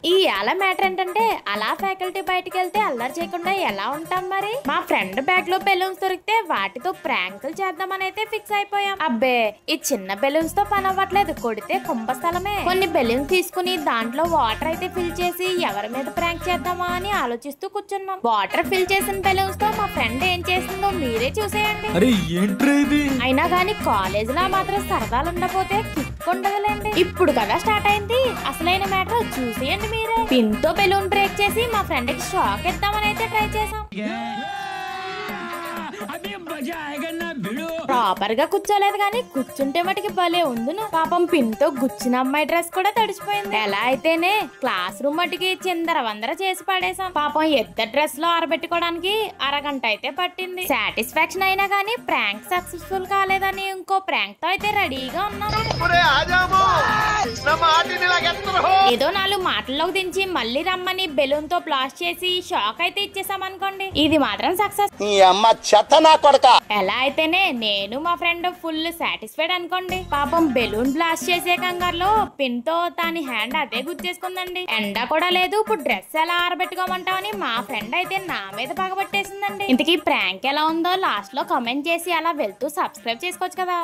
ఈ అలా మ్యాటర్ ఏంటంటే అలా ఫ్యాకల్టీ బయటికి వెళ్తే అల్లరి చేయకుండా ఎలా ఉంటాం మరి. మా ఫ్రెండ్ బ్యాగ్ లో బెలూన్స్ దొరికితే వాటితో ప్రాంకులు చేద్దామని అయితే ఫిక్స్ అయిపోయాం. అబ్బే ఈ చిన్న బెలూన్స్ తో పని అవ్వట్లేదు, కొడితే కుంభస్థలమే. కొన్ని బెలూన్స్ తీసుకుని దాంట్లో వాటర్ అయితే ఫిల్ చేసి ఎవరి మీద ప్రాంక్ చేద్దామా అని ఆలోచిస్తూ కూర్చున్నాం. వాటర్ ఫిల్ చేసిన బెలూన్స్ తో మా ఫ్రెండ్ ఏం చేసిందో మీరే చూసేయండి. అయినా కానీ కాలేజ్ లో మాత్రం సరదాలు ఉండపోతే కిక్ ఉండదులేండి. ఇప్పుడు కదా స్టార్ట్ అయింది అసలైన మ్యాటర్, చూసేయండి మీరే. పిన్ తో బెలూన్ బ్రేక్ చేసి మా ఫ్రెండ్ కి షాక్ ఇద్దామని అయితే ట్రై చేసాం. ప్రాపర్ గా కూర్చోలేదు కానీ కూర్చుంటే మటుకి భలే ఉందును. పాపం పిన్ తో గుచ్చిన అమ్మాయి డ్రెస్ కూడా తడిచిపోయింది. ఎలా అయితేనే క్లాస్ రూమ్ మటుకి చిందర వందర చేసి పడేసాం. పాపం ఇద్దరు డ్రెస్ లో ఆరబెట్టుకోవడానికి అరగంట అయితే పట్టింది. సాటిస్ఫాక్షన్ అయినా కానీ ప్రాంక్ సక్సెస్ఫుల్ కాలేదని ఇంకో ప్రాంక్ తో అయితే రెడీగా ఉన్నాం. ఏదో 4 మాటల్లోకి దించి మళ్ళీ రమ్మని బెలూన్ తో బ్లాస్ట్ చేసి షాక్ అయితే ఇచ్చేసాం అనుకోండి, ఇది మాత్రం సక్సెస్. ఎలా అయితేనే నేను మా ఫ్రెండ్ ఫుల్ సాటిస్ఫైడ్ అనుకోండి. పాపం బెలూన్ బ్లాస్ట్ చేసే కంగారులో పిన్ తో దాని హ్యాండ్ అదే గుర్తేసుకుందండి. ఎండ కూడా లేదు, ఇప్పుడు డ్రెస్ ఎలా ఆరబెట్టుకోమంటావని మా ఫ్రెండ్ అయితే నా మీద పగబట్టేసిందండి. ఇంతకీ ప్రాంక్ ఎలా ఉందో లాస్ట్ లో కామెంట్ చేసి అలా వెళ్తూ సబ్స్క్రైబ్ చేసుకోవచ్చు కదా.